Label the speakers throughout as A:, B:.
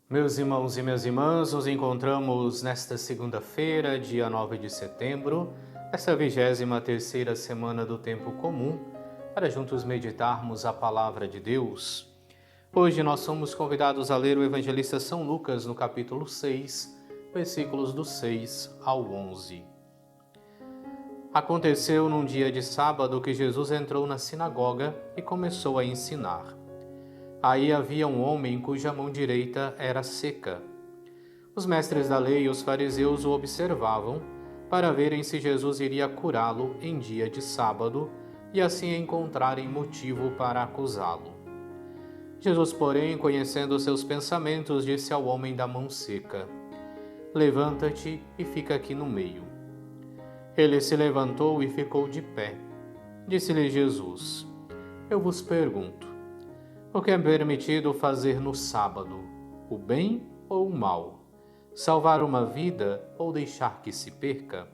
A: Meus irmãos e minhas irmãs, nos encontramos nesta segunda-feira, dia 9 de setembro, essa 23ª semana do Tempo Comum, para juntos meditarmos a Palavra de Deus. Hoje nós somos convidados a ler o Evangelista São Lucas no capítulo 6, versículos do 6 ao 11. Aconteceu num dia de sábado que Jesus entrou na sinagoga e começou a ensinar. Aí havia um homem cuja mão direita era seca. Os mestres da lei e os fariseus o observavam para verem se Jesus iria curá-lo em dia de sábado e assim encontrarem motivo para acusá-lo. Jesus, porém, conhecendo seus pensamentos, disse ao homem da mão seca: Levanta-te e fica aqui no meio. Ele se levantou e ficou de pé. Disse-lhe Jesus: Eu vos pergunto, o que é permitido fazer no sábado, o bem ou o mal? Salvar uma vida ou deixar que se perca?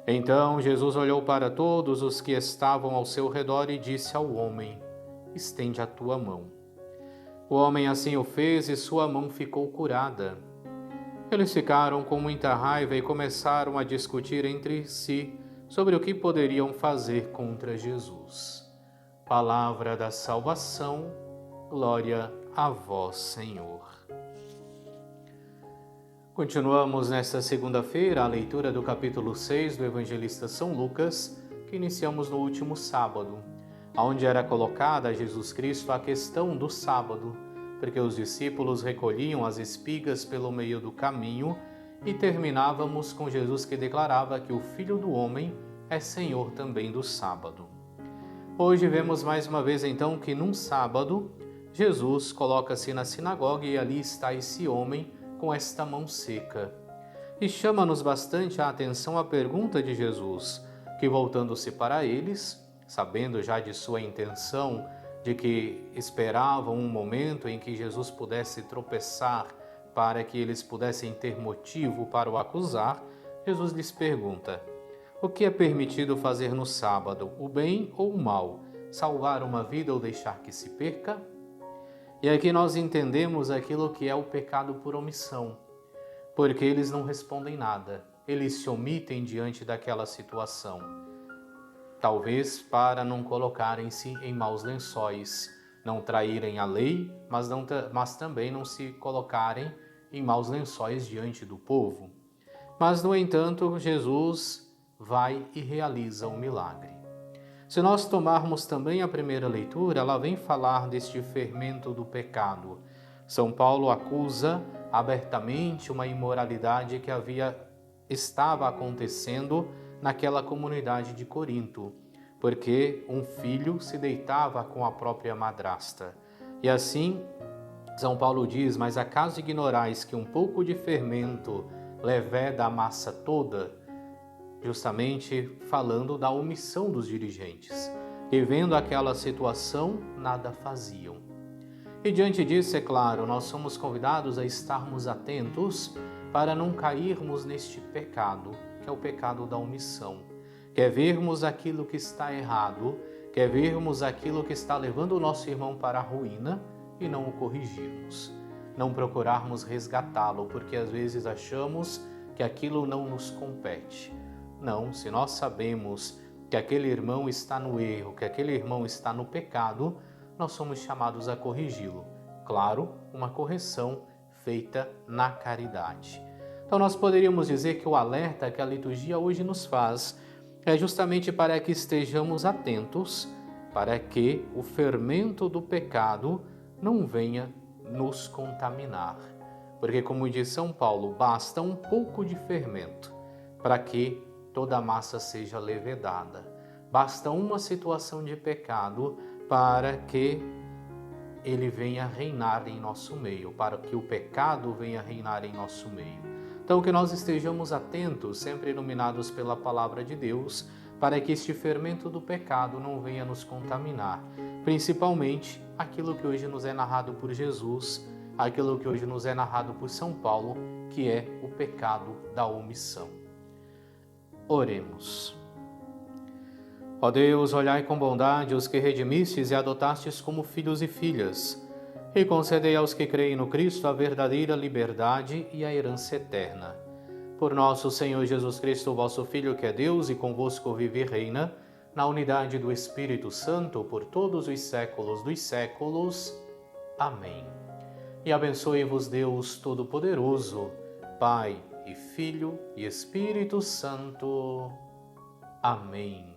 A: Então Jesus olhou para todos os que estavam ao seu redor e disse ao homem: Estende a tua mão. O homem assim o fez e sua mão ficou curada. Eles ficaram com muita raiva e começaram a discutir entre si sobre o que poderiam fazer contra Jesus. Palavra da salvação, glória a vós, Senhor. Continuamos nesta segunda-feira a leitura do capítulo 6 do Evangelista São Lucas, que iniciamos no último sábado, onde era colocada a Jesus Cristo a questão do sábado, porque os discípulos recolhiam as espigas pelo meio do caminho e terminávamos com Jesus que declarava que o Filho do Homem é Senhor também do sábado. Hoje vemos mais uma vez então que num sábado, Jesus coloca-se na sinagoga e ali está esse homem com esta mão seca. E chama-nos bastante a atenção a pergunta de Jesus, que voltando-se para eles, sabendo já de sua intenção, de que esperavam um momento em que Jesus pudesse tropeçar para que eles pudessem ter motivo para o acusar, Jesus lhes pergunta: O que é permitido fazer no sábado, o bem ou o mal? Salvar uma vida ou deixar que se perca? E aqui nós entendemos aquilo que é o pecado por omissão, porque eles não respondem nada, eles se omitem diante daquela situação. Talvez para não colocarem-se em maus lençóis, não traírem a lei, mas também não se colocarem em maus lençóis diante do povo. Mas, no entanto, Jesus vai e realiza um milagre. Se nós tomarmos também a primeira leitura, ela vem falar deste fermento do pecado. São Paulo acusa abertamente uma imoralidade que estava acontecendo naquela comunidade de Corinto, porque um filho se deitava com a própria madrasta. E assim, São Paulo diz: Mas acaso ignorais que um pouco de fermento leveda a massa toda? Justamente falando da omissão dos dirigentes, que vendo aquela situação, nada faziam. E diante disso, é claro, nós somos convidados a estarmos atentos para não cairmos neste pecado, que é o pecado da omissão. Quer vermos aquilo que está errado, quer vermos aquilo que está levando o nosso irmão para a ruína e não o corrigirmos. Não procurarmos resgatá-lo, porque às vezes achamos que aquilo não nos compete. Não, se nós sabemos que aquele irmão está no erro, que aquele irmão está no pecado, nós somos chamados a corrigi-lo. Claro, uma correção feita na caridade. Então nós poderíamos dizer que o alerta que a liturgia hoje nos faz é justamente para que estejamos atentos, para que o fermento do pecado não venha nos contaminar. Porque, como diz São Paulo, basta um pouco de fermento para que toda a massa seja levedada. Basta uma situação de pecado para que ele venha reinar em nosso meio, para que o pecado venha reinar em nosso meio. Então, que nós estejamos atentos, sempre iluminados pela palavra de Deus, para que este fermento do pecado não venha nos contaminar. Principalmente aquilo que hoje nos é narrado por Jesus, aquilo que hoje nos é narrado por São Paulo, que é o pecado da omissão. Oremos. Ó Deus, olhai com bondade os que redimistes e adotastes como filhos e filhas. e concedei aos que creem no Cristo a verdadeira liberdade e a herança eterna. Por nosso Senhor Jesus Cristo, vosso Filho, que é Deus e convosco vive e reina, na unidade do Espírito Santo, por todos os séculos dos séculos. Amém. E abençoe-vos Deus Todo-Poderoso, Pai e Filho e Espírito Santo. Amém.